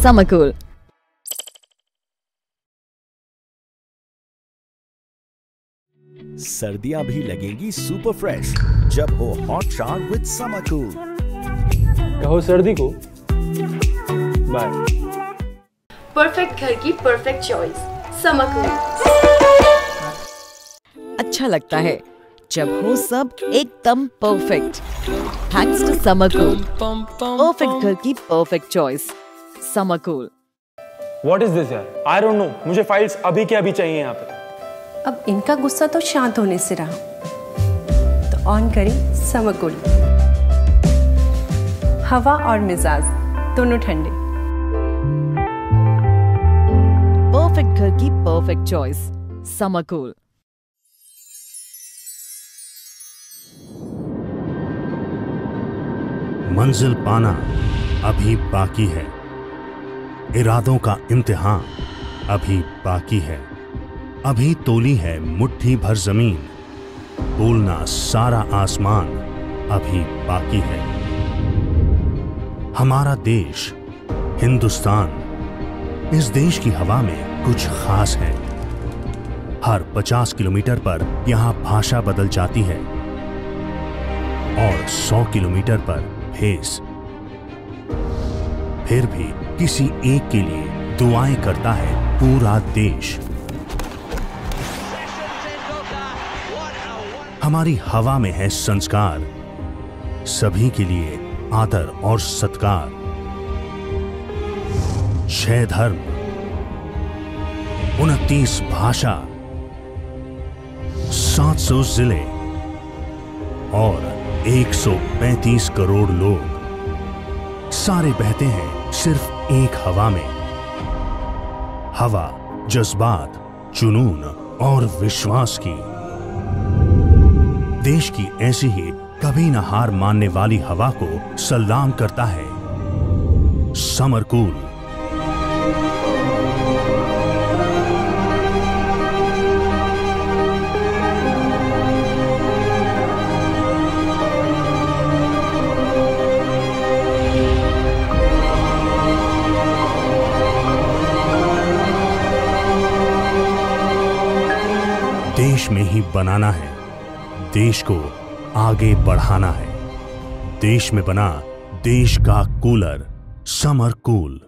Summer Cool. सर्दियां भी लगेंगी सुपर फ्रेश जब हो hot shower with summer cool. कहो सर्दी को बाय। परफेक्ट घर की परफेक्ट चॉइस समर कूल। अच्छा लगता है जब हो सब एकदम perfect. Thanks to Summer Cool. Perfect घर की perfect choice Summer Cool. What is this यार? आई डोंट नो, मुझे फाइल्स अभी के अभी चाहिए यहाँ पे। अब इनका गुस्सा तो शांत होने से रहा, तो ऑन करें समर कूल। हवा और मिजाज दोनों ठंडे। परफेक्ट घर की परफेक्ट चॉइस समर कूल। मंजिल पाना अभी बाकी है, इरादों का इम्तिहान अभी बाकी है। अभी तोली है मुट्ठी भर जमीन, बोलना सारा आसमान अभी बाकी है। हमारा देश हिंदुस्तान, इस देश की हवा में कुछ खास है। हर 50 किलोमीटर पर यहां भाषा बदल जाती है और 100 किलोमीटर पर भेस। फिर भी किसी एक के लिए दुआएं करता है पूरा देश। हमारी हवा में है संस्कार, सभी के लिए आदर और सत्कार। 6 धर्म, 29 भाषा, 700 जिले और 135 करोड़ लोग सारे बहते हैं सिर्फ एक हवा में। हवा जज्बात, जुनून और विश्वास की। देश की ऐसी ही कभी न हार मानने वाली हवा को सलाम करता है समर कूल। देश में ही बनाना है, देश को आगे बढ़ाना है। देश में बना देश का कूलर समर कूल।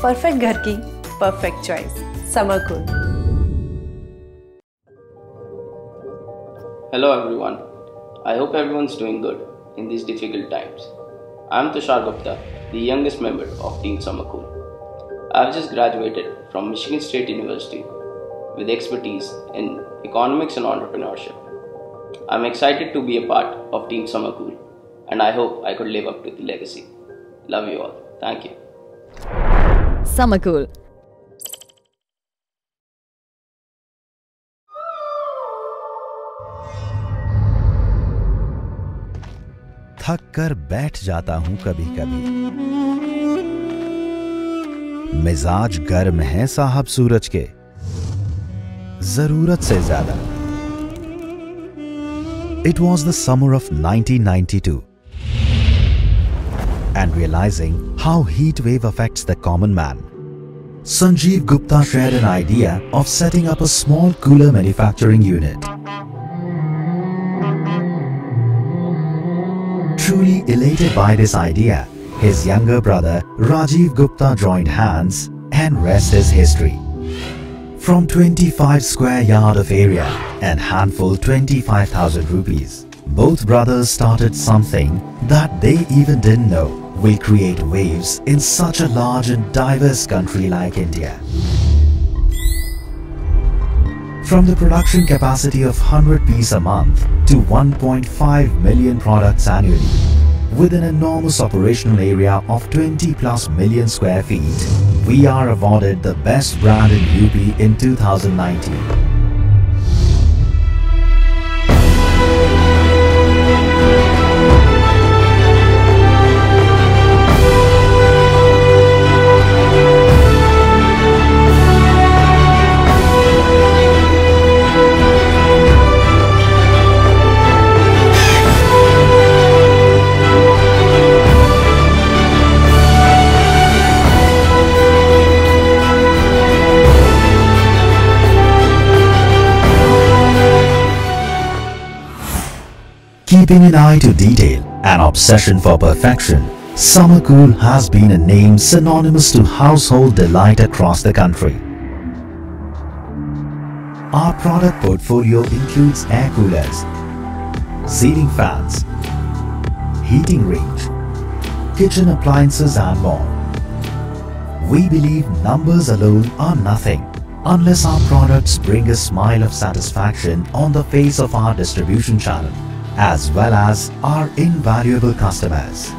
परफेक्ट घर की perfect choice Summer cool. Hello everyone. I hope everyone's doing good in these difficult times. I'm Tushar Gupta, the youngest member of Team Summer Cool. I've just graduated from Michigan State University with expertise in economics and entrepreneurship. I'm excited to be a part of Team Summer Cool, and I hope I could live up to the legacy. Love you all. Thank you. Summer Cool. थक कर बैठ जाता हूं कभी कभी। मिजाज गर्म है साहब सूरज के, जरूरत से ज्यादा। It was the summer of 1992, and realizing how heat wave affects the common man, Sanjeev Gupta shared an idea of setting up a small cooler manufacturing unit. Truly elated by this idea, his younger brother Rajiv Gupta joined hands, and rest is history. From 25 square yard of area and handful 25,000 rupees, both brothers started something that they even didn't know will create waves in such a large and diverse country like India. From the production capacity of 100 pieces a month to 1.5 million products annually, with an enormous operational area of 20 plus million square feet, we are awarded the best brand in UP in 2019. Keeping an eye to detail, an obsession for perfection, Summercool has been a name synonymous to household delight across the country. Our product portfolio includes air coolers, ceiling fans, heating range, kitchen appliances and more. We believe numbers alone are nothing unless our products bring a smile of satisfaction on the face of our distribution channel as well as our invaluable customers.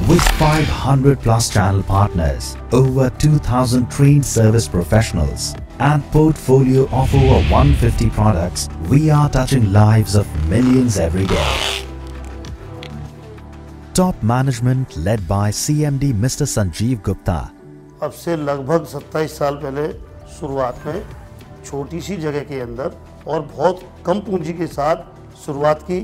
With 500 plus channel partners, over 2,000 trained service professionals and portfolio of over 150 products, we are touching lives of millions every day. Top management led by CMD Mr. Sanjeev Gupta. अब से लगभग 27 साल पहले शुरुआत में छोटी सी जगह के अंदर और बहुत कम पूंजी के साथ शुरुआत की।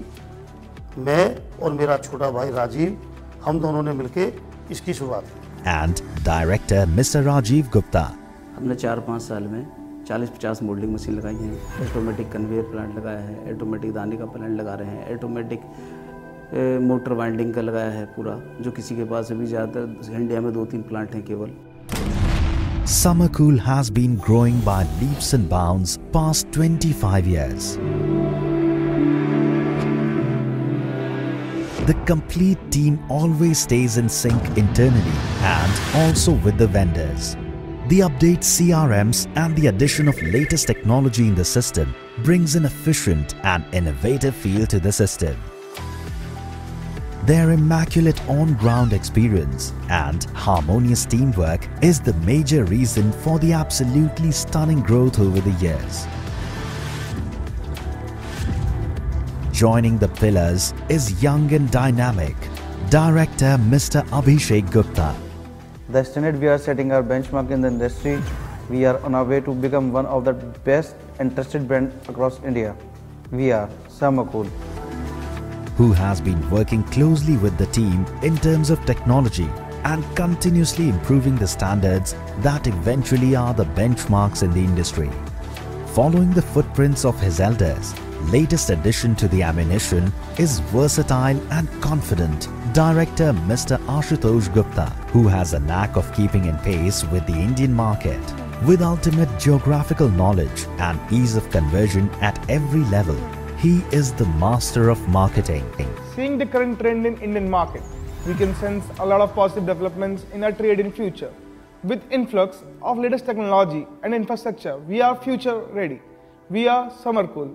मैं और मेरा छोटा भाई राजीव, हम दोनों ने मिलके इसकी शुरुआत की। And Director Mr. Rajiv Gupta. हमने 4-5 साल में 40-50 मोल्डिंग मशीन लगाई हैं, ऑटोमेटिक कन्वेयर प्लांट लगाया है, ऑटोमेटिक दाने का प्लांट लगा रहे हैं, ऑटोमेटिक मोटर वाइंडिंग का लगाया है पूरा, जो किसी के पास अभी ज़्यादातर इंडिया में 2-3 प्लांट हैं केवल। Summercool has been growing by leaps and bounds past 25 years. The complete team always stays in sync internally and also with the vendors. The updates CRMs and the addition of latest technology in the system brings an efficient and innovative feel to the system. Their immaculate on-ground experience and harmonious teamwork is the major reason for the absolutely stunning growth over the years. Joining the pillars is young and dynamic Director Mr. Abhishek Gupta. The standard we are setting our benchmark in the industry. We are on our way to become one of the best and trusted brands across India. We are Summercool, who has been working closely with the team in terms of technology and continuously improving the standards that eventually are the benchmarks in the industry. Following the footprints of his elders, latest addition to the ammunition is versatile and confident Director Mr. Ashutosh Gupta, who has a knack of keeping in pace with the Indian market. With ultimate geographical knowledge and ease of conversion at every level, he is the master of marketing. Seeing the current trend in Indian market, we can sense a lot of positive developments in our trade in future. With influx of latest technology and infrastructure, we are future ready. We are Summercool.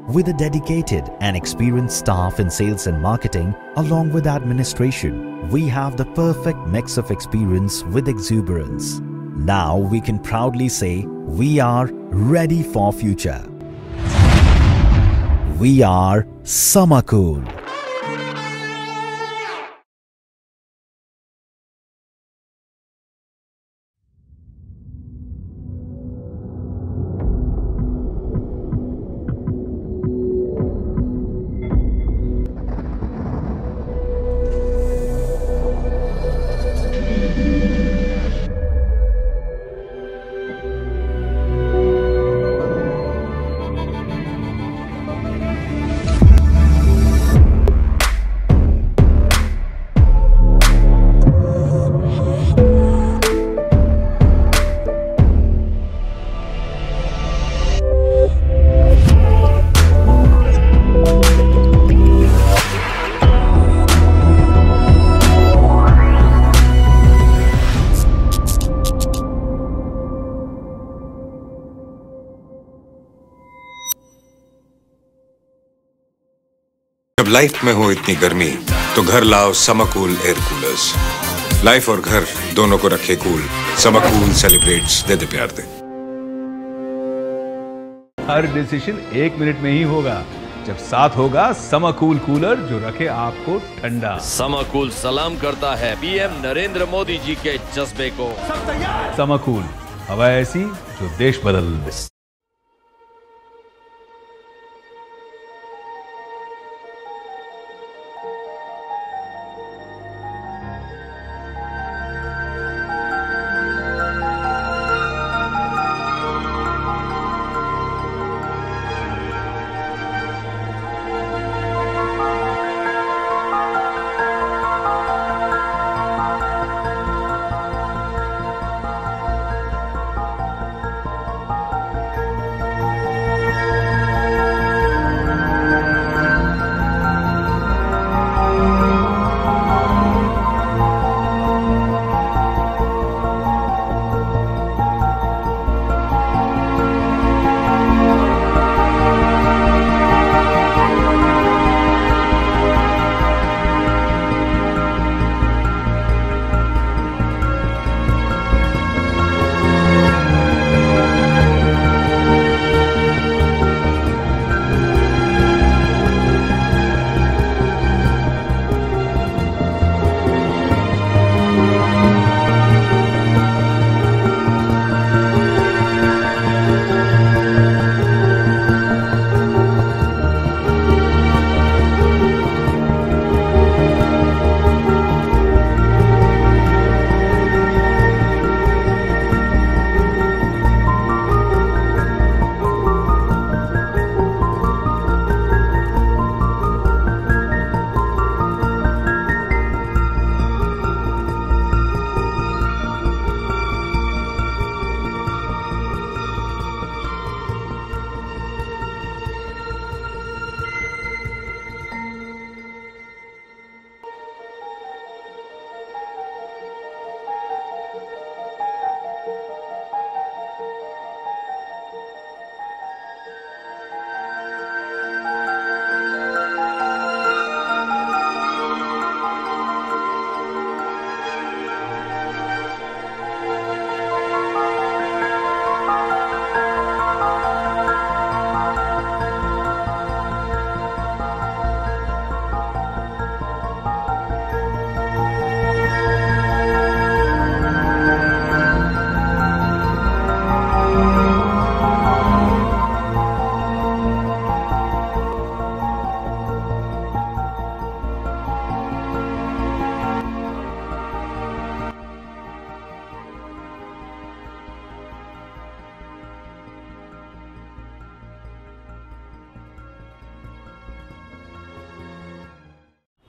With a dedicated and experienced staff in sales and marketing along with administration, we have the perfect mix of experience with exuberance. Now we can proudly say we are ready for future. We are Summercool. जब life में हो इतनी गर्मी तो घर लाओ summer cool air coolers. Life और घर दोनों को रखे कूल। समरकूल सेलिब्रेट्स, दे दे प्यार दे। हर डिसीजन 1 मिनट में ही होगा जब साथ होगा समरकूल कूलर जो रखे आपको ठंडा। समरकूल सलाम करता है पीएम नरेंद्र मोदी जी के जज्बे को। समरकूल, हवा ऐसी जो देश बदल दे।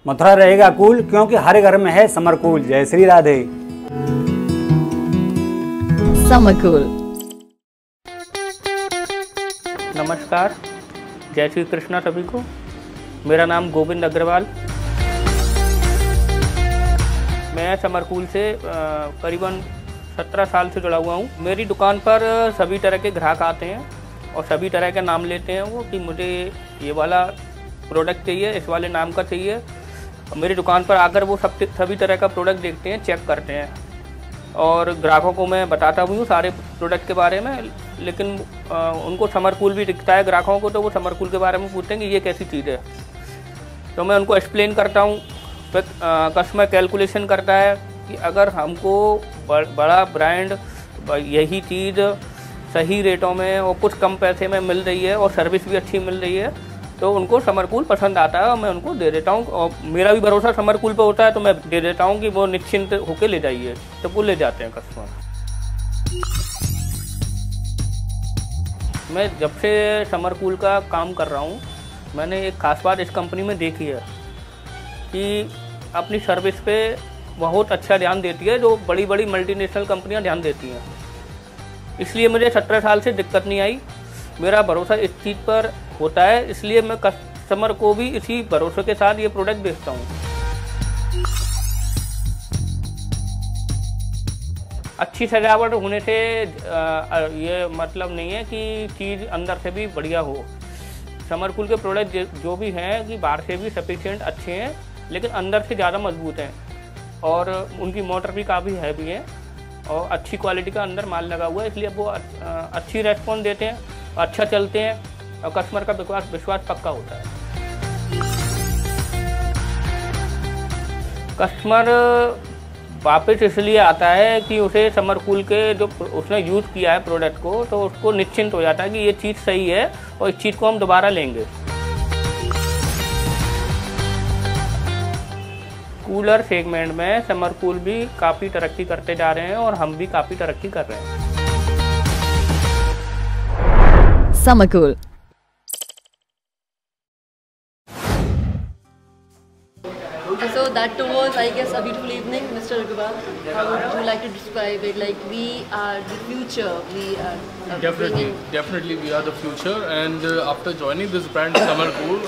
मथुरा रहेगा कूल क्योंकि हर घर में है समर कूल। जय श्री राधे। Summer cool. नमस्कार, जय श्री कृष्णा सभी को। मेरा नाम गोविंद अग्रवाल। मैं समर कूल से करीबन 17 साल से जुड़ा हुआ हूँ। मेरी दुकान पर सभी तरह के ग्राहक आते हैं और सभी तरह का नाम लेते हैं वो कि मुझे ये वाला प्रोडक्ट चाहिए, इस वाले नाम का चाहिए। मेरी दुकान पर आकर वो सभी तरह का प्रोडक्ट देखते हैं, चेक करते हैं और ग्राहकों को मैं बताता भी हूँ सारे प्रोडक्ट के बारे में। लेकिन उनको समर कूल भी दिखता है ग्राहकों को, तो वो समर कूल के बारे में पूछते हैं कि ये कैसी चीज़ है, तो मैं उनको एक्सप्लेन करता हूँ। फिर कस्टमर कैलकुलेशन करता है कि अगर हमको बड़ा ब्रांड यही चीज़ सही रेटों में और कुछ कम पैसे में मिल रही है और सर्विस भी अच्छी मिल रही है तो उनको समर कूल पसंद आता है और मैं उनको दे देता हूँ। और मेरा भी भरोसा समर कूल पे होता है तो मैं दे देता हूँ कि वो निश्चिंत होकर ले जाइए, तो वो ले जाते हैं कस्टमर। मैं जब से समर कूल का काम कर रहा हूँ मैंने एक खास बात इस कंपनी में देखी है कि अपनी सर्विस पे बहुत अच्छा ध्यान देती है, जो बड़ी बड़ी मल्टीनेशनल कंपनियाँ ध्यान देती हैं। इसलिए मुझे 17 साल से दिक्कत नहीं आई। मेरा भरोसा इस चीज़ पर होता है, इसलिए मैं कस्टमर को भी इसी भरोसे के साथ ये प्रोडक्ट बेचता हूँ। अच्छी सजावट होने से ये मतलब नहीं है कि चीज़ अंदर से भी बढ़िया हो। समर कूल के प्रोडक्ट जो भी हैं कि बाहर से भी सफिशिएंट अच्छे हैं लेकिन अंदर से ज़्यादा मजबूत हैं और उनकी मोटर भी काफ़ी हैवी है और अच्छी क्वालिटी का अंदर माल लगा हुआ है, इसलिए वो अच्छी रेस्पॉन्स देते हैं, अच्छा चलते हैं और कस्टमर का विश्वास पक्का होता है। कस्टमर वापस इसलिए आता है कि उसे समर कूल के जो उसने यूज़ किया है प्रोडक्ट को तो उसको निश्चिंत हो जाता है कि ये चीज़ सही है और इस चीज़ को हम दोबारा लेंगे। कूलर सेगमेंट में समर कूल भी काफ़ी तरक्की करते जा रहे हैं और हम भी काफ़ी तरक्की कर रहे हैं। Summer cool. So that was, I guess, a beautiful evening, Mr. Agarwal. How would you like to describe it? Like, we are the future. We are definitely we are the future. And after joining this brand, Samar Cool,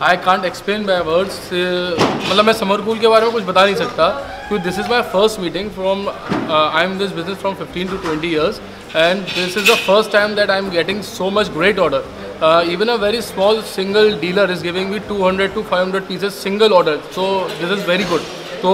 I can't explain by words. मतलब मैं summer cool के बारे में कुछ बता नहीं सकता क्योंकि this is my first meeting from I am in this business from 15 to 20 years and this is the first time that I am getting so much great order. Even a very small single dealer is giving me 200 to 500 pieces single order. So this is very good. तो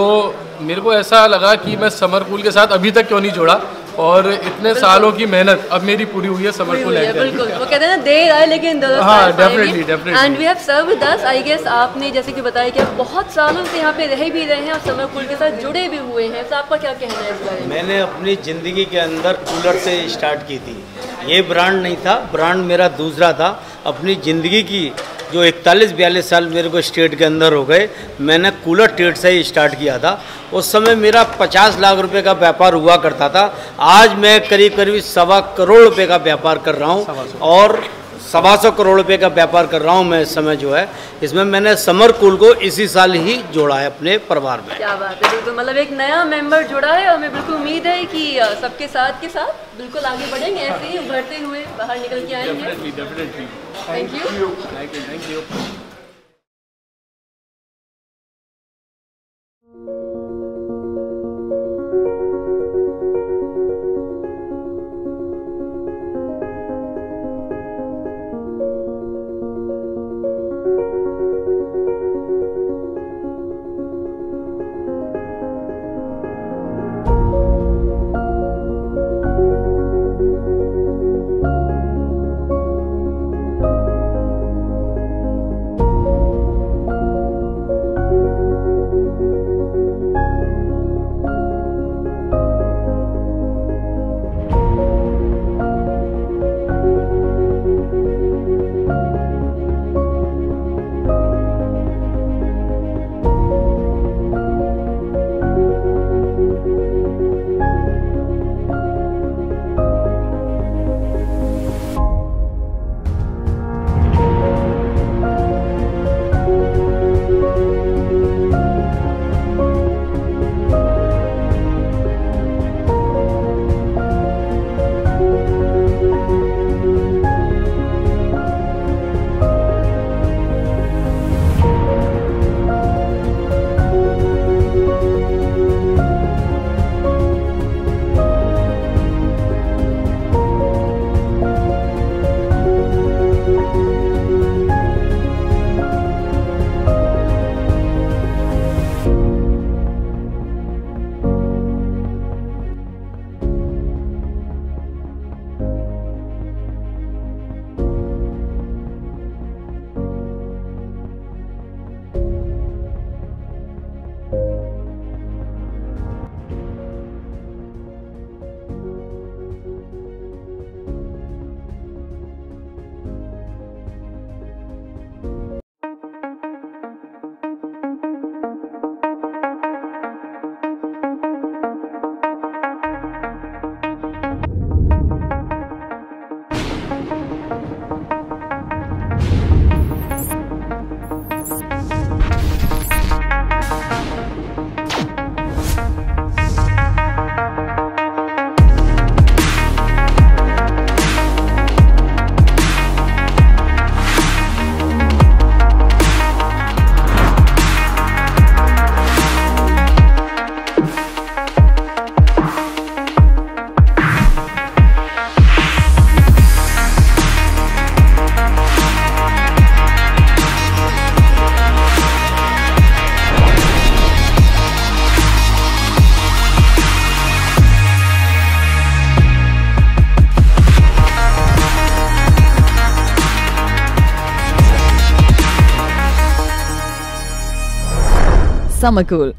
मेरे को ऐसा लगा कि मैं summer cool के साथ अभी तक क्यों नहीं जोड़ा और इतने सालों की मेहनत अब मेरी पूरी हुई है समर कूल। बिल्कुल, वो कहते हैं ना देर आए लेकिन definitely. And we have serve with us. I guess आपने जैसे कि बताया कि आप बहुत सालों से यहाँ पे रह भी रहे हैं और समर कूल के साथ जुड़े भी हुए हैं, तो आपका क्या कहना है इस बारे में? मैंने अपनी ज़िंदगी के अंदर कूलर से स्टार्ट की थी। ये ब्रांड नहीं था, ब्रांड मेरा दूसरा था। अपनी ज़िंदगी की जो 41-42 साल मेरे को स्टेट के अंदर हो गए, मैंने कूलर ट्रेड से ही स्टार्ट किया था। उस समय मेरा 50 लाख रुपए का व्यापार हुआ करता था। आज मैं करीब 1.25 करोड़ रुपए का व्यापार कर रहा हूँ और 125 करोड़ रुपए का व्यापार कर रहा हूँ मैं इस समय जो है। इसमें मैंने समर कूल को इसी साल ही जोड़ा है अपने परिवार में। क्या बात है, बिल्कुल मतलब एक नया मेंबर जुड़ा है और हमें बिल्कुल उम्मीद है कि सबके साथ के साथ बिल्कुल आगे बढ़ेंगे, ऐसे ही उभरते हुए बाहर निकल के आएंगे। Thank you. Summer Cool.